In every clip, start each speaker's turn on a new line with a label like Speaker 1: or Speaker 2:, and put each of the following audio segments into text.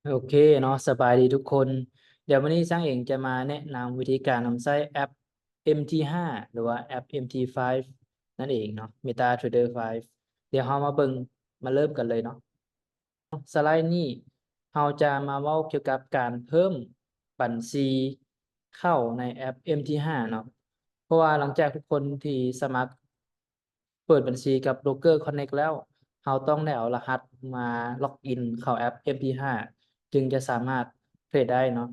Speaker 1: โอเคเนาะสบายดีทุกคนเดี๋ยววันนี้ช่างเองจะมาแนะนำวิธีการนำใช้แอป MT5 หรือว่าแอป MT5 นั่นเองเนาะ MetaTrader 5เดี๋ยวเรามาเบิ่งมาเริ่มกันเลยเนาะสไลด์นี้เราจะมาเว้าเกี่ยวกับการเพิ่มบัญชีเข้าในแอป MT5 เนาะเพราะว่าหลังจากทุกคนที่สมัครเปิดบัญชีกับ Broker Connect แล้วเราต้องได้เอารหัสมาล็อกอินเข้าแอป MT5 จึงจะสามารถเทรดได้เนาะ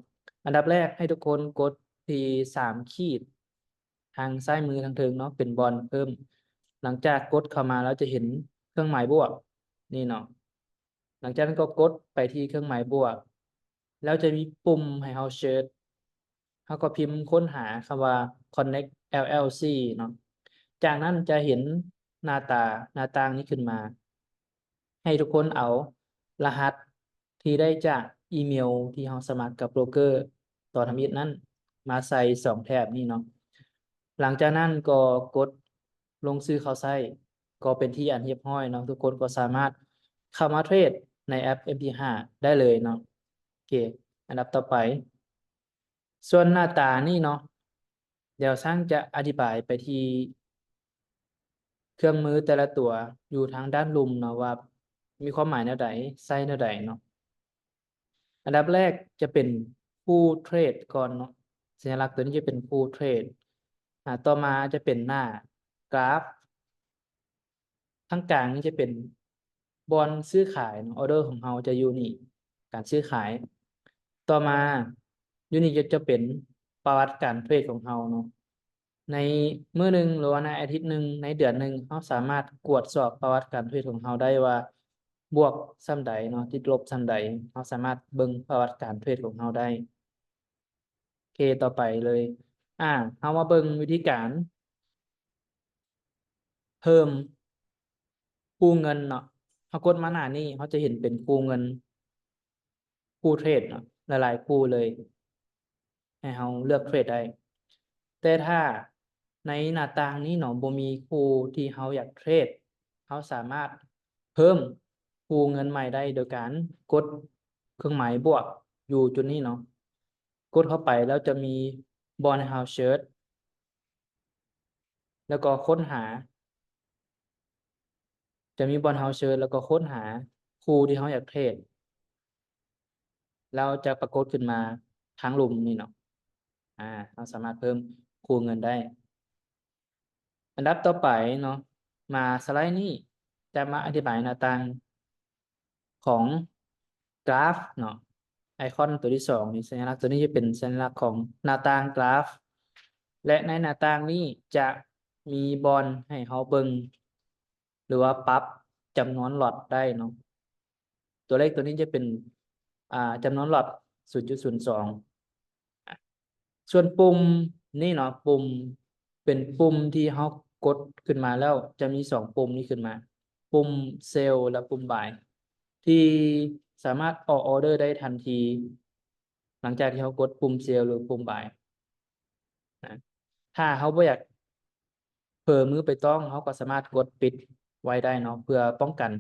Speaker 1: อันดับแรกให้ทุกคนกดที่3ขีดทางซ้ายมือทางเทิงเนาะเป็นบอลเพิ่มหลังจากกดเข้ามาแล้วจะเห็นเครื่องหมายบวกนี่เนาะหลังจากนั้นก็กดไปที่เครื่องหมายบวกแล้วจะมีปุ่มให้เราเชิญเราก็พิมพ์ค้นหาคำว่า Connect LLC เนาะจากนั้นจะเห็นหน้าต่างนี้ขึ้นมา ให้ทุกคนเอารหัสที่ได้จากอีเมลที่เราสมัครกับโบรกเกอร์ต่อทำอิฐนั้นมาใส่2แถบนี้เนาะหลังจากนั้นก็กดลงซื้อเข้าใช้ก็เป็นที่อันเรียบร้อยเนาะทุกคนก็สามารถเข้ามาเทรดในแอป MT5 ได้เลยเนาะโอเคอันดับต่อไปส่วนหน้าตานี่เนาะเดี๋ยวช่างจะอธิบายไปที่เครื่องมือแต่ละตัวอยู่ทางด้านลุมเนาะว่ามีความหมายแนวใดใส่แนวใดเนาะ อันดับแรกจะเป็นผู้เทรดก่อนเนาะสัญลักษณ์ตัวนี้จะเป็นผู้เทรดต่อมาจะเป็นหน้ากราฟทั้งกลางนี่จะเป็นบอลซื้อขายเนาะออเดอร์ของเราจะอยู่นี่การซื้อขายต่อมาอยู่นี่จะเป็นประวัติการเทรดของเราเนาะในมื้อหนึ่งหรือว่าในอาทิตย์หนึ่งในเดือนหนึ่งเราสามารถกวดสอบประวัติการเทรดของเราได้ว่าบวกส่ำใดเนาะติดลบส่ำใดเราสามารถเบิ่งประวัติการเทรดของเราได้ โอเคต่อไปเลยเอามาเบิ่งวิธีการเพิ่มกู้เงินเนาะเขากดมาหน้านี้เขาจะเห็นเป็นกู้เงินกู้เทรดเนาะหลายๆกู้เลยให้เราเลือกเทรดได้แต่ถ้าในหน้าต่างนี้เนาะบ่มีกู้ที่เราอยากเทรดเราสามารถเพิ่มกู้เงินใหม่ได้โดยการกดเครื่องหมายบวกอยู่จุดนี้เนาะกดเข้าไปแล้วจะมีบอลให้เราเชิญแล้วก็ค้นหา จะมีบอลเฮาเชิญแล้วก็ค้นหาคู่ที่เขาอยากเทรดเราจะปรากฏขึ้นมาทางหลุมนี่เนาะเราสามารถเพิ่มคู่เงินได้อันดับต่อไปเนาะมาสไลด์นี้จะมาอธิบายหน้าต่างของกราฟเนาะไอคอนตัวที่2นี่สัญลักษณ์ตัวนี้จะเป็นสัญลักษณ์ของหน้าต่างกราฟและในหน้าต่างนี้จะมีบอลให้เขาเบิ่งหรือว่าปรับจำนวนหลอตได้เนาะ ตัวเลขตัวนี้จะเป็นจำนวนหลอด0.02อ่ะส่วนปุ่มนี่เนาะปุ่มเป็นปุ่มที่เขากดขึ้นมาแล้วจะมี2ปุ่มนี้ขึ้นมาปุ่มเซลล์และปุ่มบายที่สามารถออกออเดอร์ได้ทันทีหลังจากที่เขากดปุ่มเซลล์หรือปุ่มบายนะถ้าเขาไม่อยากเผลอมือไปต้องเขาก็สามารถกดปิดไว้ได้เนาะเพื่อป้องกัน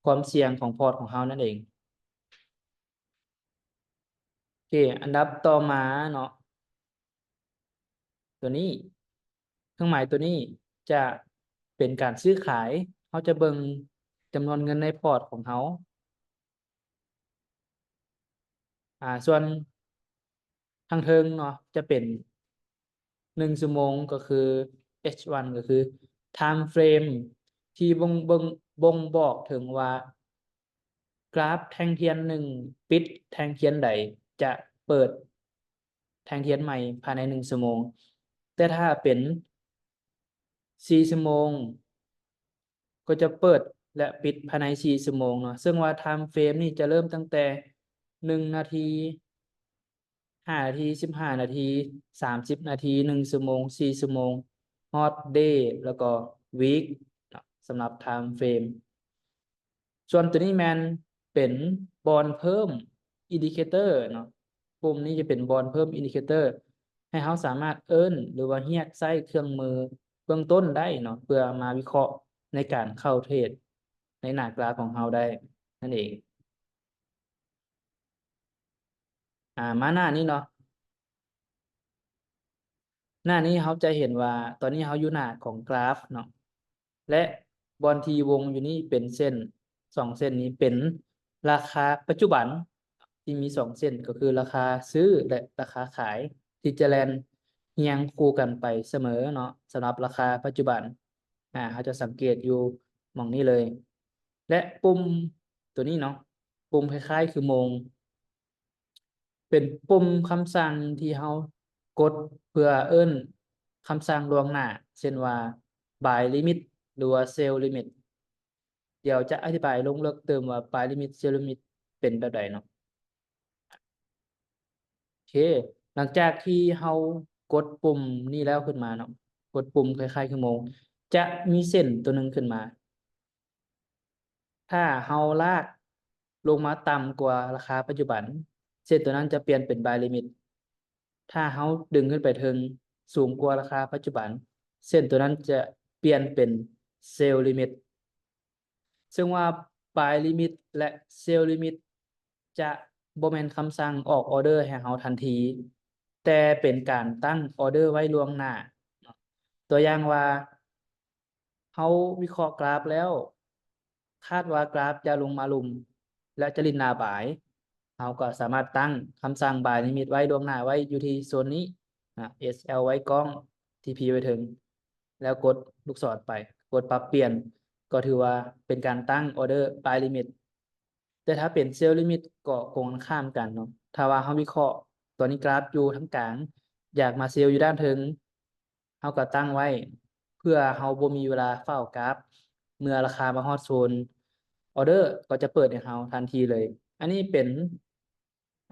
Speaker 1: ความเสี่ยงของพอร์ตของเขานั่นเอง โอเคอันดับต่อมาเนาะตัวนี้เครื่องหมายตัวนี้จะเป็นการซื้อขายเขาจะเบิ่งจำนวนเงินในพอร์ตของเขาส่วนทางเทิงเนาะจะเป็น1 ชั่วโมงก็คือ H1 ก็คือ time frame ที่บ่งบอกถึงว่ากราฟแท่งเทียนหนึ่งปิดแท่งเทียนใดจะเปิดแท่งเทียนใหม่ภายใน1 ชั่วโมงแต่ถ้าเป็น4 ชั่วโมงก็จะเปิดและปิดภายใน4 ชั่วโมงเนาะซึ่งว่า time frame นี่จะเริ่มตั้งแต่1 นาที5 นาที15 นาที30 นาที1 ชั่วโมง4 ชั่วโมงฮอตเดย์แล้วก็วีคสำหรับ time frame ส่วนตัวนี้แมนเป็นบอลเพิ่มอินดิเคเตอร์เนาะปุ่มนี้จะเป็นบอลเพิ่มอินดิเคเตอร์ให้เขาสามารถเอิ้นหรือว่าเรียกใช้เครื่องมือเบื้องต้นได้เนาะเพื่อมาวิเคราะห์ในการเข้าเทรดในหน้ากราฟของเราได้นั่นเอง มาหน้านี้เนาะหน้านี้เขาจะเห็นว่าตอนนี้เขาอยู่หน้าของกราฟเนาะและบอลทีวงอยู่นี่เป็นเส้นสองเส้นนี้เป็นราคาปัจจุบันที่มีสองเส้นก็คือราคาซื้อและราคาขายที่จะแลนเฮียงคู่กันไปเสมอเนาะสำหรับราคาปัจจุบันเขาจะสังเกตอยู่หมองนี้เลยและปุ่มตัวนี้เนาะปุ่มคล้ายๆคือโมง เป็นปุ่มคำสั่งที่เรากดเพื่อเอิ้นคำสั่งล่วงหน้าเช่นว่า buy limit หรือว่า sell limit เดี๋ยวจะอธิบายลงลึกเติมว่า buy limit sell limit เป็นแบบใดเนาะโอเคหลังจากที่เรากดปุ่มนี้แล้วขึ้นมาเนาะกดปุ่มคล้ายๆคือโมงจะมีเส้นตัวหนึ่งขึ้นมาถ้าเราลากลงมาต่ำกว่าราคาปัจจุบันเส้นตัวนั้นจะเปลี่ยนเป็น buy limit ถ้าเราดึงขึ้นไปถึงสูงกว่าราคาปัจจุบันเส้นตัวนั้นจะเปลี่ยนเป็นเซลล์ลิมิตซึ่งว่า buy limit และ sell limit จะบ่แม่นคำสั่งออกออเดอร์ให้เราทันทีแต่เป็นการตั้งออเดอร์ไว้ล่วงหน้าตัวอย่างว่าเราวิเคราะห์กราฟแล้วคาดว่ากราฟจะลงมาลุ่มและจะลิ้นหน้าบ่ายเราก็สามารถตั้งคำสั่ง buy limit ไว้ล่วงหน้าไว้อยู่ที่โซนนี้SL ไว้กล้อง TP ไว้ถึงแล้วกดลูกศรไปกดปรับเปลี่ยนก็ถือว่าเป็นการตั้งออเดอร์ buy limit แต่ถ้าเป็นเซลล์ลิมิตก็คงข้ามกันเนาะถ้าว่าเราวิเคราะห์ตัวนี้กราฟอยู่ทั้งกลางอยากมาเซลล์อยู่ด้านถึงเราก็ตั้งไว้เพื่อเราบ่มีเวลาเฝ้ากราฟเมื่อราคามาฮอดโซนออเดอร์ก็จะเปิดให้เราทันทีเลยอันนี้เป็น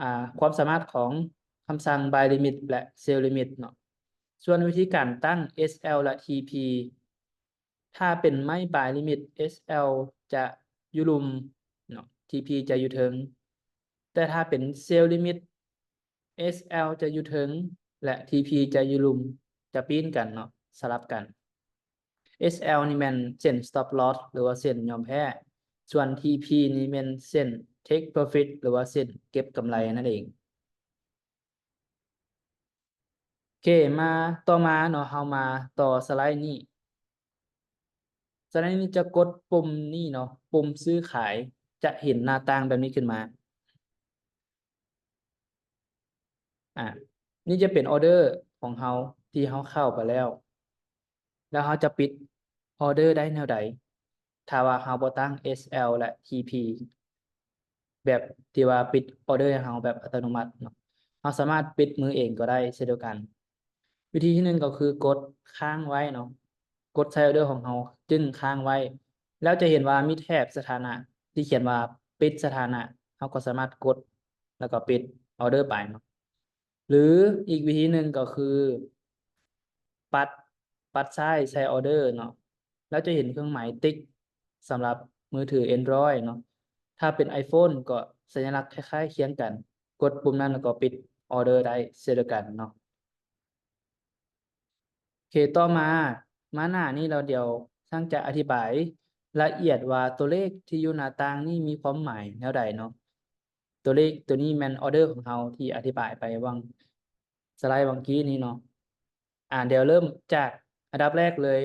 Speaker 1: อ่าความสามารถของคำสั่ง buy limit และ sell limit เนาะส่วนวิธีการตั้ง SL และ TP ถ้าเป็นไม่ buy limit SL จะอยู่รุมเนาะ TP จะอยู่เทิงแต่ถ้าเป็น sell limit SL จะอยู่เทิงและ TP จะอยู่รุมจะปีนกันเนาะสลับกัน SL นี่แม่นเส้น stop loss หรือว่าเส้นยอมแพ้ส่วน TP นี่แม่นเส้น take profit หรือว่าเส้นเก็บกำไรนั่นเองโอเคมาต่อมาเนาะเฮามาต่อสไลด์นี้สไลด์นี้จะกดปุ่มนี่เนาะปุ่มซื้อขายจะเห็นหน้าต่างแบบนี้ขึ้นมาอ่านี่จะเป็นออเดอร์ของเฮาที่เฮาเข้าไปแล้วแล้วเฮาจะปิดออเดอร์ได้แนวใดถ้าว่าเฮาบ่ตั้ง SL และ TP แบบที่ว่าปิดออเดอร์ให้เราแบบอัตโนมัติเนาะเราสามารถปิดมือเองก็ได้เช่นเดียวกันวิธีที่หนึ่งก็คือกดค้างไว้เนาะกดใช้ออเดอร์ของเราจึงค้างไว้แล้วจะเห็นว่ามีแถบสถานะที่เขียนว่าปิดสถานะเราก็สามารถกดแล้วก็ปิดออเดอร์ไปเนาะหรืออีกวิธีหนึ่งก็คือปัดปัดซ้ายใช้ออเดอร์เนาะแล้วจะเห็นเครื่องหมายติ๊กสำหรับมือถือ Android เนาะ ถ้าเป็น iPhone ก็สัญลักษณ์คล้ายๆเคียงกันกดปุ่มนั้นแล้วก็ปิดออเดอร์ได้เช่นเดียวกันเนาะโอเคต่อมาหน้านี้เราเดี๋ยวช่างจะอธิบายละเอียดว่าตัวเลขที่อยู่หน้าต่างนี่มีความหมายแนวใดเนาะตัวเลขตัวนี้แม่นออเดอร์ของเราที่อธิบายไปว่างสไลด์บางกี้นี้เนาะเดี๋ยวเริ่มจากอันดับแรกเลย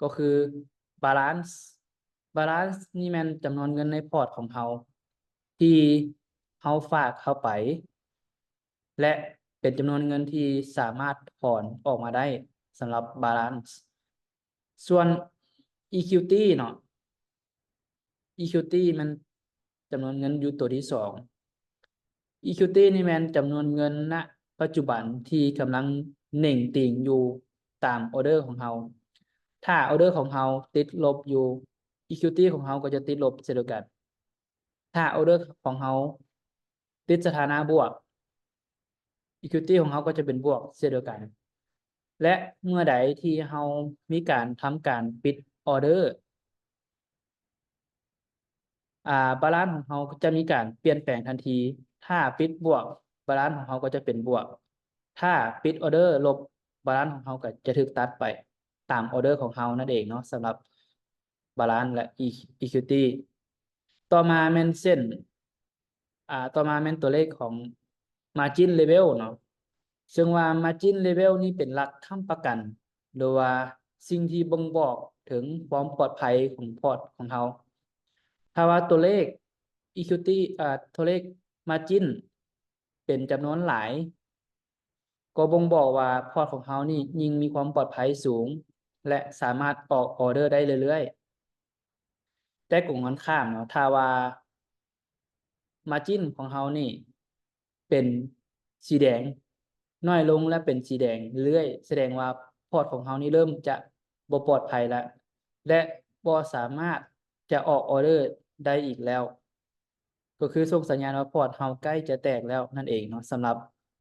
Speaker 1: ก็คือ balance balance นี่แม่นจำนวนเงินในพอร์ตของเราที่เราฝากเข้าไป และเป็นจำนวนเงินที่สามารถถอนออกมาได้สำหรับ balance ส่วน equity เนาะ equity มันจำนวนเงินอยู่ตัวที่สอง equity นี่แมันจำนวนเงินณปัจจุบันที่กำลังเหน่งติ่งอยู่ตามออเดอร์ของเราถ้าออเดอร์ของเราติดลบอยู่ equity ของเราก็จะติดลบเช่นเดียวกันถ้าออเดอร์ของเราติดสถานะบวก equity ของเราก็จะเป็นบวกเช่นเดียวกันและเมื่อใดที่เรามีการทำการปิดออเดอร์อ่าบาลานซ์ของเราก็จะมีการเปลี่ยนแปลงทันทีถ้าปิดบวกบาลานซ์ของเราก็จะเป็นบวกถ้าปิดออเดอร์ลบบาลานซ์ของเราก็จะถูกตัดไปตามออเดอร์ของเรานั่นเองเนาะสำหรับบาลานซ์และ equity ต่อมาแม่นเส้นต่อมาแม่นตัวเลขของ margin level เนาะซึ่งว่า margin level นี่เป็นหลักค้ำประกัน หรือว่าสิ่งที่บ่งบอกถึงความปลอดภัยของพอร์ตของเราถ้าว่าตัวเลข equity ตัวเลข margin เป็นจำนวนหลาย ก็บ่งบอกว่าพอร์ตของเรานี่ยิ่งมีความปลอดภัยสูง และสามารถออกออเดอร์ได้เรื่อยๆ แต่กงกันข้ามเนาะถ้าว่า margin ของเรานี่เป็นสีแดงน้อยลงและเป็นสีแดงเรื่อยแสดงว่าพอร์ตของเรานี่เริ่มจะบ่ปลอดภัยแล้วและบ่สามารถจะออกออเดอร์ได้อีกแล้วก็คือส่งสัญญาณว่าพอร์ตเราใกล้จะแตกแล้วนั่นเองเนาะสำหรับ